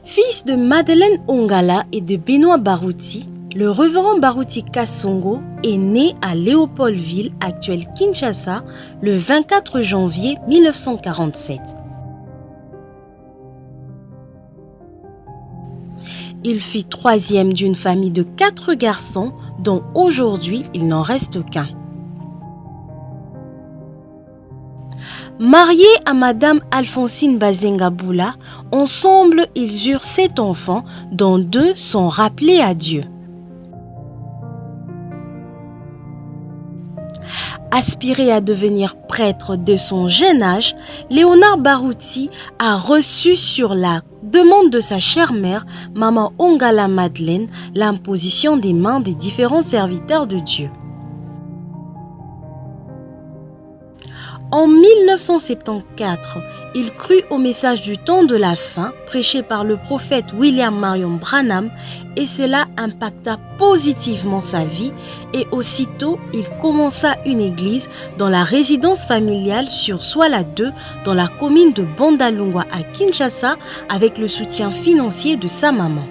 Fils de Madeleine Ongala et de Benoît Barouti, le révérend Barouti Kasongo est né à Léopoldville, actuelle Kinshasa, le 24 janvier 1947. Il fut troisième d'une famille de 4 garçons, dont aujourd'hui il n'en reste qu'un. Marié à Madame Alphonsine Bazenga Boula, ensemble ils eurent 7 enfants, dont 2 sont rappelés à Dieu. Aspiré à devenir prêtre de son jeune âge, Léonard Barouti a reçu sur la demande de sa chère mère, Maman Ongala Madeleine, l'imposition des mains des différents serviteurs de Dieu. En 1974, il crut au message du temps de la fin prêché par le prophète William Marion Branham et cela impacta positivement sa vie et aussitôt il commença une église dans la résidence familiale sur Swala 2 dans la commune de Bandalungwa à Kinshasa avec le soutien financier de sa maman.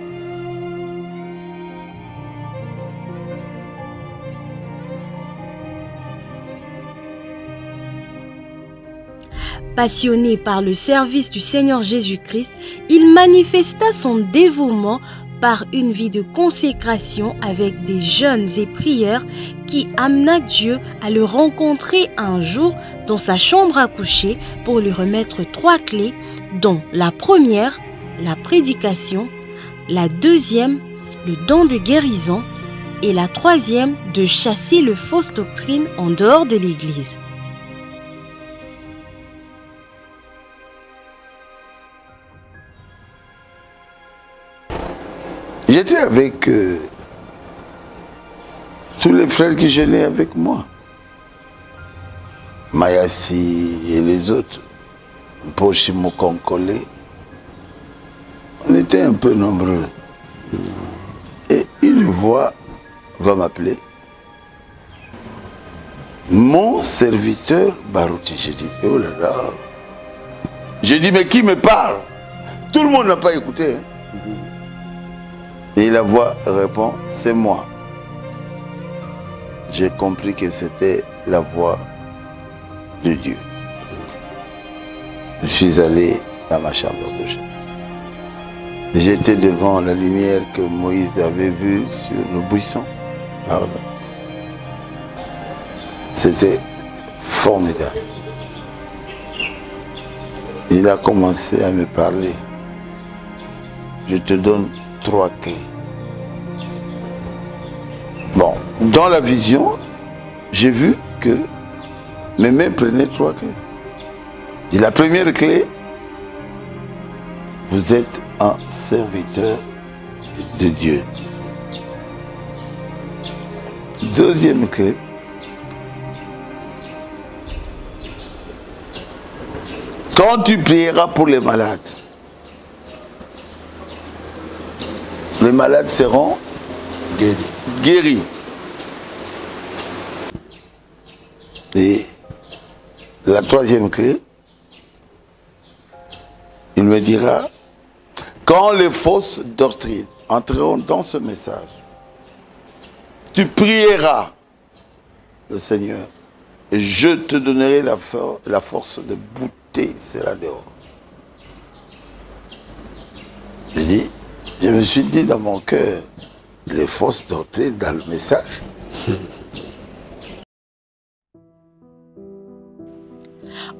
Passionné par le service du Seigneur Jésus-Christ, il manifesta son dévouement par une vie de consécration avec des jeûnes et prières qui amena Dieu à le rencontrer un jour dans sa chambre à coucher pour lui remettre 3 clés, dont la première, la prédication, la deuxième, le don de guérison et la troisième, de chasser les fausses doctrines en dehors de l'Église. J'étais avec tous les frères qui jeûnaient avec moi. Mayassi et les autres, Pochimo Konkole. On était un peu nombreux. Et une voix va m'appeler. Mon serviteur Barouti. J'ai dit, oh là là. J'ai dit, mais qui me parle? Tout le monde n'a pas écouté. Hein. Et la voix répond, c'est moi. J'ai compris que c'était la voix de Dieu. Je suis allé dans ma chambre à coucher. J'étais devant la lumière que Moïse avait vue sur le buisson. Pardon. C'était formidable. Il a commencé à me parler. Je te donne 3 clés. Bon, dans la vision, j'ai vu que mes mains prenaient 3 clés. Et la première clé, vous êtes un serviteur de Dieu. Deuxième clé, quand tu prieras pour les malades seront guéris. Et la troisième clé, il me dira, quand les fausses doctrines entreront dans ce message, tu prieras le Seigneur et je te donnerai la force de bouter cela dehors. J'ai dit, je me suis dit dans mon cœur, les fausses doctrines dans le message.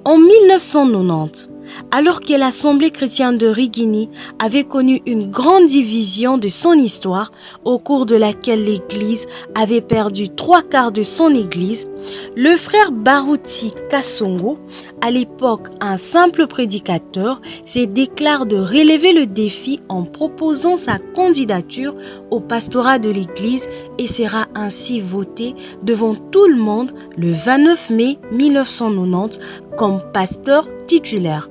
En 1990, alors que l'Assemblée chrétienne de Rigini avait connu une grande division de son histoire, au cours de laquelle l'Église avait perdu 3/4 de son Église, le frère Barouti Kasongo, à l'époque un simple prédicateur, se déclare de relever le défi en proposant sa candidature au pastorat de l'Église et sera ainsi voté devant tout le monde le 29 mai 1990 comme pasteur titulaire.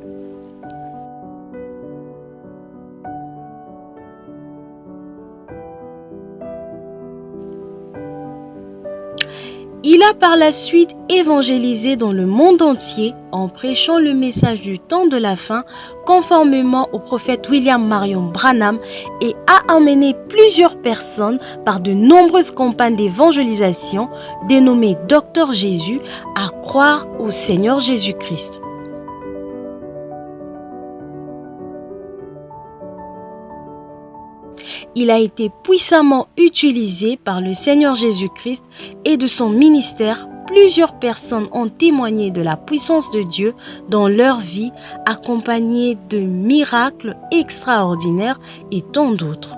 Il a par la suite évangélisé dans le monde entier en prêchant le message du temps de la fin conformément au prophète William Marion Branham et a amené plusieurs personnes par de nombreuses campagnes d'évangélisation dénommées Docteur Jésus à croire au Seigneur Jésus-Christ. Il a été puissamment utilisé par le Seigneur Jésus-Christ et de son ministère, plusieurs personnes ont témoigné de la puissance de Dieu dans leur vie, accompagnés de miracles extraordinaires et tant d'autres.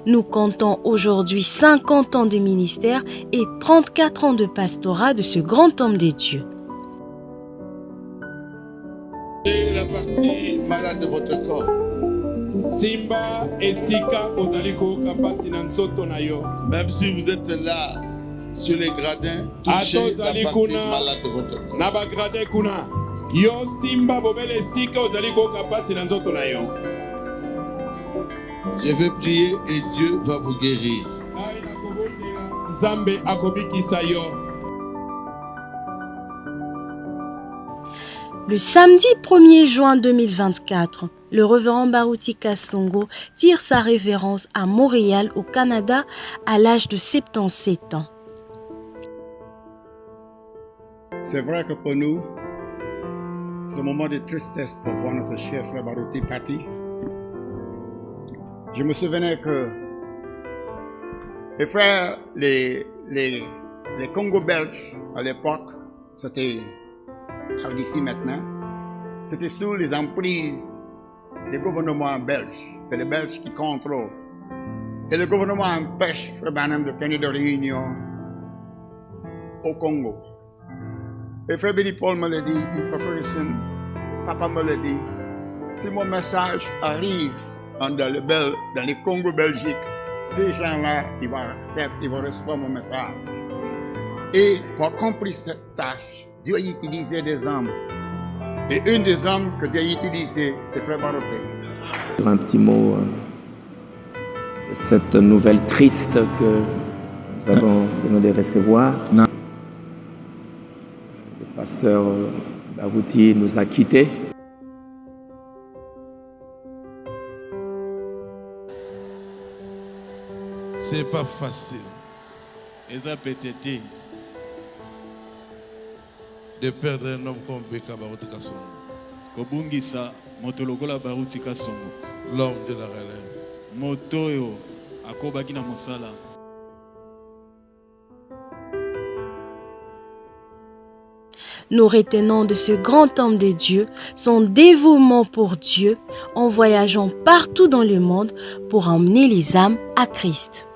Nous comptons aujourd'hui 50 ans de ministère et 34 ans de pastorat de ce grand homme de Dieu. La partie malade de votre corps. Simba esika ozaliko kapasi na nzoto na yo. Même si vous êtes là, sur les gradins, touchez la partie malade de votre corps. Na ba gradin kuna. Yo simba bobele esika ozaliko kapasi na nzoto na yo. Je vais prier et Dieu va vous guérir. Nzambe akobikisa yo. Le samedi 1er juin 2024, le révérend Baruti Kasongo tire sa révérence à Montréal, au Canada, à l'âge de 77 ans. C'est vrai que pour nous, c'est un moment de tristesse pour voir notre cher frère Baruti parti. Je me souvenais que les frères, les Congo belges à l'époque, c'était d'ici maintenant, c'était sous les emprises des gouvernements belges. C'est les Belges qui contrôlent. Et le gouvernement empêche Frère Branham de tenir de réunion au Congo. Et Frère Billy Paul me l'a dit, Frère Ferguson, papa me l'a dit, si mon message arrive dans les Congo Belgique, ces gens-là, ils vont accepter, ils vont recevoir mon message. Et pour accomplir cette tâche, Dieu a utilisé des hommes. Et une des hommes que Dieu a utilisé, c'est Frère Baruti. Un petit mot, cette nouvelle triste que nous avons de recevoir. Le pasteur Baruti nous a quittés. C'est pas facile de perdre un homme comme Beka Baruti Kasongo. Kobungisa motologola Baruti Kasongo. L'homme de la relève. Motoyo akobaki na mosala. Nous retenons de ce grand homme de Dieu son dévouement pour Dieu en voyageant partout dans le monde pour emmener les âmes à Christ.